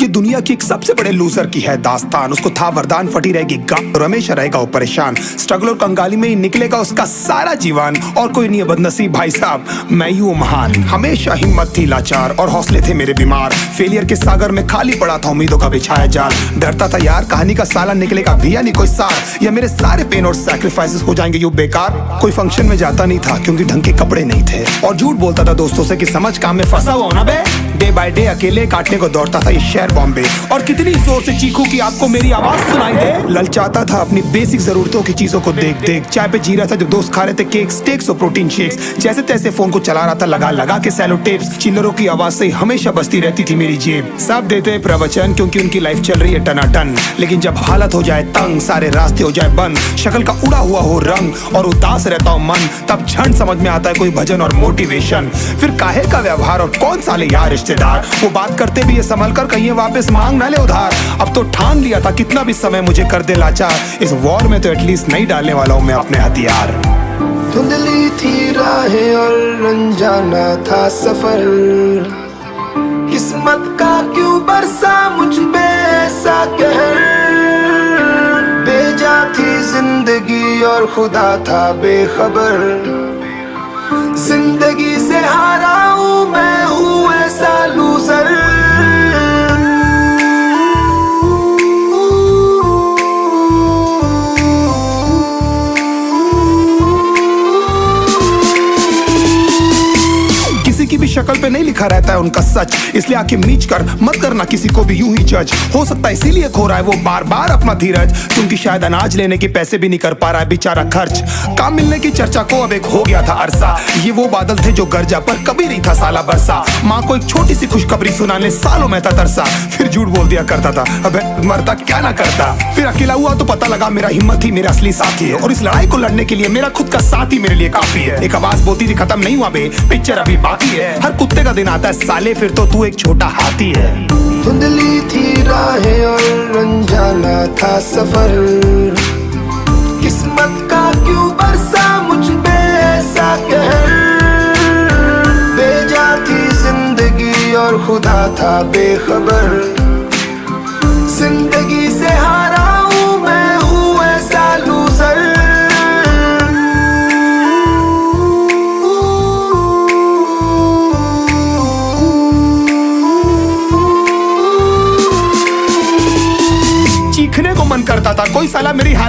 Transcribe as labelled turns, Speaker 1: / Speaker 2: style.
Speaker 1: ये दुनिया की एक सबसे बड़े लूजर की है दास्तान। उसको था वरदान, फटी रहेगी गांड और हमेशा रहेगा वो परेशान। स्ट्रगल और कंगाली में ही निकलेगा उसका सारा जीवन। और कोई नहीं है बदनसीब भाई साहब, मैं ही हूँ महान। हमेशा हिम्मत थी लाचार और हौसले थे मेरे बीमार। फेलियर के सागर में खाली पड़ा था उम्मीदों का बिछाया जाल। डरता था यार कहानी का साला निकलेगा भी या नहीं कोई सार, या मेरे सारे पेन और सैक्रिफाइसेस हो जाएंगे यूं बेकार। कोई फंक्शन में जाता नहीं था क्योंकि ढंग के कपड़े नहीं थे, और झूठ बोलता था दोस्तों से कि समझ काम में फंसा हुआ ना बे। डे बाय डे अकेले काटने को दौड़ता था ये शहर बॉम्बे। और कितनी जोर से चीखूं कि आपको मेरी आवाज सुनाई दे। ललचाता था अपनी बेसिक जरूरतों की चीजों को देख देख। चाय पे जी रहा था जब दोस्त खा रहे थे केक, स्टेक्स और प्रोटीन शेक्स। जैसे तैसे फोन को चला रहा था लगा लगा के सैलो टेप्स। चिल्लरों की आवाज से हमेशा बजती रहती थी मेरी जेब। सब देते प्रवचन क्योंकि उनकी लाइफ चल रही है टनाटन, लेकिन जब हालत हो जाए तंग, सारे रास्ते हो जाए बंद, शक्ल का उड़ा हुआ हो रंग और उदास रहता हो मन, तब क्षण समझ में आता है कोई भजन और मोटिवेशन। फिर काहे का व्यवहार और कौन साले यार रिश्तेदार, वो बात करते भी ये संभल कर कहीं वापस मांग ना ले उधार। अब तो ठान लिया था कितना भी समय मुझे कर दे लाचार, इस वॉर में तो एटलीस्ट नहीं डालने वाला हूं मैं अपने हथियार।
Speaker 2: धुंधली थी राहें और अनजाना था सफर, किस्मत का क्यों बरसा मुझ पे ऐसा कहर। बेजा थी जिंदगी और खुदा था बेखबर, जिंदगी से हारा हूँ मैं, हूँ ऐसा लूजर।
Speaker 1: किसी की भी शक्ल पे नहीं लिखा रहता है उनका सच, इसलिए आंखें मीच कर मत करना किसी को भी यूं ही जज। हो सकता है इसीलिए खो रहा है वो बार बार अपना धीरज, क्योंकि शायद अनाज लेने के पैसे भी नहीं कर पा रहा है बेचारा खर्च। काम मिलने की चर्चा को अब एक हो गया था अरसा, ये वो बादल थे जो गरजा पर कभी नहीं था साला बरसा। माँ को एक छोटी सी खुशखबरी सुनाने सालों में था तरसा, फिर झूठ बोल दिया करता था अबे मरता क्या ना करता। फिर अकेला हुआ तो पता लगा मेरा हिम्मत ही मेरा असली साथी है, और इस लड़ाई को लड़ने के लिए मेरा खुद का साथ ही मेरे लिए काफी है। एक आवाज बोलती थी खत्म नहीं हुआ बे, पिक्चर अभी बाकी है। हर कुत्ते का दिन आता है साले, फिर तो तू एक छोटा हाथी है।
Speaker 2: धुंधली थी राहें और अनजाना था सफर, किस्मत का क्यों बरसा मुझ पे ऐसा कहर। बेजा थी जिंदगी और खुदा था बेखबर, जिंदगी से हारा हूँ मैं, हूँ ऐसा लूजर।
Speaker 1: चीखने को मन करता था, कोई साला मेरी हालत